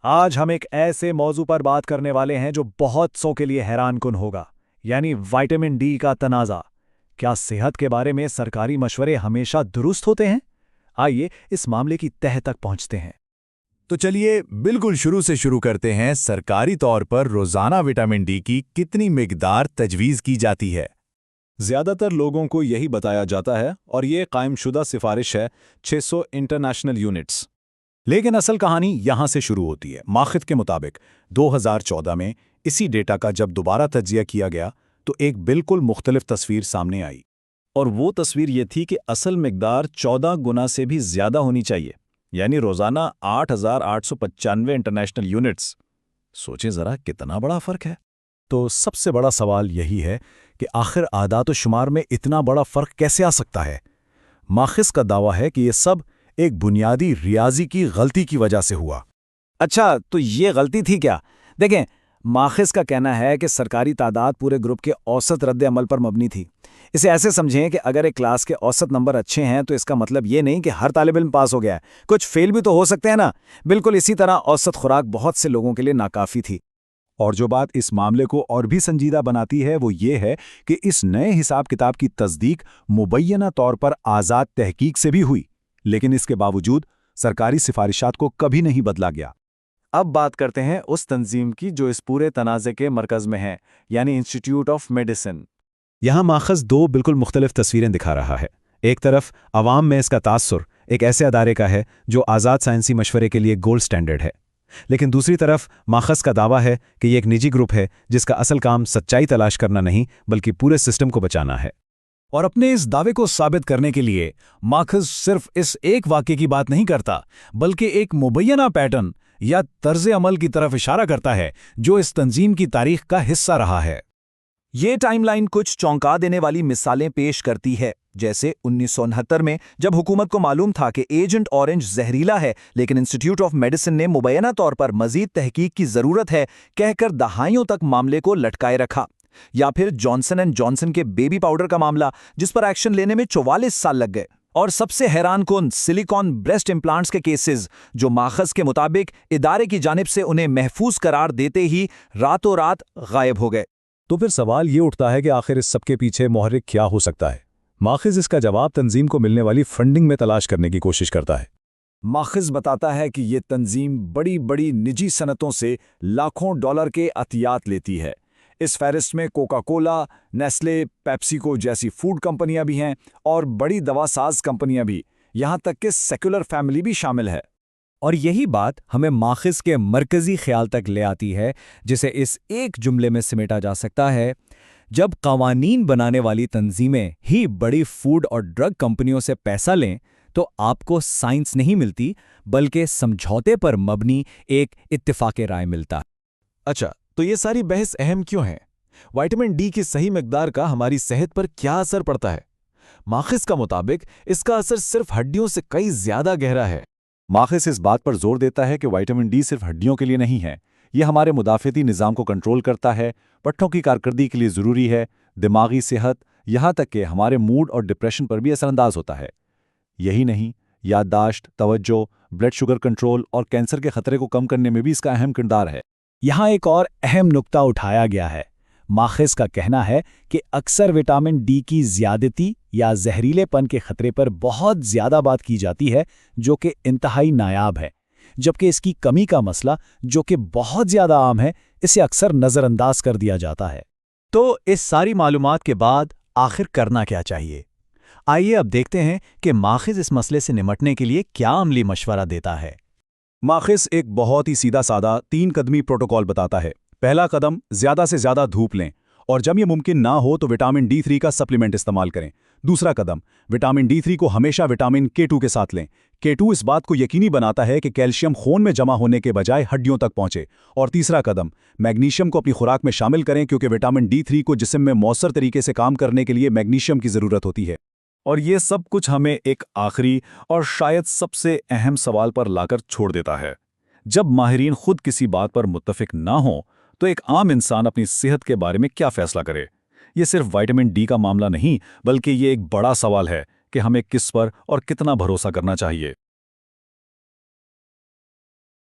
آج ہم ایک ایسے موضوع پر بات کرنے والے ہیں جو بہت سو کے لیے حیران کن ہوگا، یعنی وائٹامن ڈی کا تنازع۔ کیا صحت کے بارے میں سرکاری مشورے ہمیشہ درست ہوتے ہیں؟ آئیے اس معاملے کی تہہ تک پہنچتے ہیں۔ تو چلیے بالکل شروع سے شروع کرتے ہیں۔ سرکاری طور پر روزانہ وٹامن ڈی کی کتنی مقدار تجویز کی جاتی ہے؟ زیادہ تر لوگوں کو یہی بتایا جاتا ہے اور یہ قائم شدہ سفارش ہے 600 انٹرنیشنل یونٹس۔ لیکن اصل کہانی یہاں سے شروع ہوتی ہے۔ ماخذ کے مطابق 2014 میں اسی ڈیٹا کا جب دوبارہ تجزیہ کیا گیا تو ایک بالکل مختلف تصویر سامنے آئی۔ اور وہ تصویر یہ تھی کہ اصل مقدار 14 گنا سے بھی زیادہ ہونی چاہیے، یعنی روزانہ 8,895 انٹرنیشنل یونٹس۔ سوچیں ذرا کتنا بڑا فرق ہے۔ تو سب سے بڑا سوال یہی ہے کہ آخر اعداد و شمار میں اتنا بڑا فرق کیسے آ سکتا ہے؟ ماخذ کا دعویٰ ہے کہ یہ سب ایک بنیادی ریاضی کی غلطی کی وجہ سے ہوا۔ اچھا، تو یہ غلطی تھی کیا؟ دیکھیں، ماخذ کا کہنا ہے کہ سرکاری تعداد پورے گروپ کے اوسط رد عمل پر مبنی تھی۔ اسے ایسے سمجھیں کہ اگر ایک کلاس کے اوسط نمبر اچھے ہیں تو اس کا مطلب یہ نہیں کہ ہر طالب علم پاس ہو گیا ہے، کچھ فیل بھی تو ہو سکتے ہیں نا۔ بالکل اسی طرح اوسط خوراک بہت سے لوگوں کے لیے ناکافی تھی۔ اور جو بات اس معاملے کو اور بھی سنجیدہ بناتی ہے وہ یہ ہے کہ اس نئے حساب کتاب کی تصدیق مبینہ طور پر آزاد تحقیق سے بھی ہوئی، لیکن اس کے باوجود سرکاری سفارشات کو کبھی نہیں بدلا گیا۔ اب بات کرتے ہیں اس تنظیم کی جو اس پورے تنازع کے مرکز میں ہے، یعنی انسٹیٹیوٹ آف میڈیسن۔ یہاں ماخذ دو بالکل مختلف تصویریں دکھا رہا ہے۔ ایک طرف عوام میں اس کا تاثر ایک ایسے ادارے کا ہے جو آزاد سائنسی مشورے کے لیے گولڈ سٹینڈرڈ ہے، لیکن دوسری طرف ماخذ کا دعویٰ ہے کہ یہ ایک نجی گروپ ہے جس کا اصل کام سچائی تلاش کرنا نہیں بلکہ پورے سسٹم کو بچانا ہے۔ اور اپنے اس دعوے کو ثابت کرنے کے لیے ماخذ صرف اس ایک واقعے کی بات نہیں کرتا بلکہ ایک مبینہ پیٹرن یا طرز عمل کی طرف اشارہ کرتا ہے جو اس تنظیم کی تاریخ کا حصہ رہا ہے۔ یہ ٹائم لائن کچھ چونکا دینے والی مثالیں پیش کرتی ہے، جیسے 1969 میں جب حکومت کو معلوم تھا کہ ایجنٹ اورنج زہریلا ہے، لیکن انسٹیٹیوٹ آف میڈیسن نے مبینہ طور پر مزید تحقیق کی ضرورت ہے کہہ کر دہائیوں تک معاملے کو لٹکائے رکھا۔ یا پھر جانسن اینڈ جانسن کے بیبی پاؤڈر کا معاملہ جس پر ایکشن لینے میں 44 سال لگ گئے۔ اور سب سے حیران کن سلیکون بریسٹ امپلانٹس کے کیسز جو ماخذ کے مطابق ادارے کی جانب سے انہیں محفوظ قرار دیتے ہی راتوں رات غائب ہو گئے۔ تو پھر سوال یہ اٹھتا ہے کہ آخر اس سب کے پیچھے محرک کیا ہو سکتا ہے؟ ماخذ اس کا جواب تنظیم کو ملنے والی فنڈنگ میں تلاش کرنے کی کوشش کرتا ہے۔ ماخذ بتاتا ہے کہ یہ تنظیم بڑی بڑی نجی صنعتوں سے لاکھوں ڈالر کے عطیات لیتی ہے۔ اس فہرست میں کوکا کولا، نیسلے، پیپسی کو جیسی فوڈ کمپنیاں بھی ہیں اور بڑی دوا ساز کمپنیاں بھی، یہاں تک کہ سیکولر فیملی بھی شامل ہے۔ اور یہی بات ہمیں ماخذ کے مرکزی خیال تک لے آتی ہے جسے اس ایک جملے میں سمیٹا جا سکتا ہے: جب قوانین بنانے والی تنظیمیں ہی بڑی فوڈ اور ڈرگ کمپنیوں سے پیسہ لیں تو آپ کو سائنس نہیں ملتی بلکہ سمجھوتے پر مبنی ایک اتفاق رائے ملتا۔ اچھا، تو یہ ساری بحث اہم کیوں ہے؟ وائٹامن ڈی کی صحیح مقدار کا ہماری صحت پر کیا اثر پڑتا ہے؟ ماخذ کا مطابق اس کا اثر صرف ہڈیوں سے کئی زیادہ گہرا ہے۔ ماخذ اس بات پر زور دیتا ہے کہ وائٹامن ڈی صرف ہڈیوں کے لیے نہیں ہے، یہ ہمارے مدافعتی نظام کو کنٹرول کرتا ہے، پٹھوں کی کارکردگی کے لیے ضروری ہے، دماغی صحت، یہاں تک کہ ہمارے موڈ اور ڈپریشن پر بھی اثر انداز ہوتا ہے۔ یہی نہیں، یادداشت، توجہ، بلڈ شوگر کنٹرول اور کینسر کے خطرے کو کم کرنے میں بھی اس کا اہم کردار ہے۔ یہاں ایک اور اہم نکتہ اٹھایا گیا ہے۔ ماخذ کا کہنا ہے کہ اکثر وٹامن ڈی کی زیادتی یا زہریلے پن کے خطرے پر بہت زیادہ بات کی جاتی ہے جو کہ انتہائی نایاب ہے، جبکہ اس کی کمی کا مسئلہ جو کہ بہت زیادہ عام ہے اسے اکثر نظر انداز کر دیا جاتا ہے۔ تو اس ساری معلومات کے بعد آخر کرنا کیا چاہیے؟ آئیے اب دیکھتے ہیں کہ ماخذ اس مسئلے سے نمٹنے کے لیے کیا عملی مشورہ دیتا ہے۔ ماخذ ایک بہت ہی سیدھا سادہ 3 قدمی پروٹوکول بتاتا ہے۔ پہلا قدم، زیادہ سے زیادہ دھوپ لیں اور جب یہ ممکن نہ ہو تو وٹامن ڈی 3 کا سپلیمنٹ استعمال کریں۔ دوسرا قدم، وٹامن ڈی 3 کو ہمیشہ وٹامن K2 کے ساتھ لیں۔ K2 اس بات کو یقینی بناتا ہے کہ کیلشیم خون میں جمع ہونے کے بجائے ہڈیوں تک پہنچے۔ اور تیسرا قدم، میگنیشیم کو اپنی خوراک میں شامل کریں کیونکہ وٹامن ڈی 3 کو جسم میں مؤثر طریقے سے کام کرنے کے لیے میگنیشیم کی ضرورت ہوتی ہے۔ اور یہ سب کچھ ہمیں ایک آخری اور شاید سب سے اہم سوال پر لا کر چھوڑ دیتا ہے۔ جب ماہرین خود کسی بات پر متفق نہ ہوں تو ایک عام انسان اپنی صحت کے بارے میں کیا فیصلہ کرے؟ یہ صرف وائٹامن ڈی کا معاملہ نہیں بلکہ یہ ایک بڑا سوال ہے کہ ہمیں کس پر اور کتنا بھروسہ کرنا چاہیے۔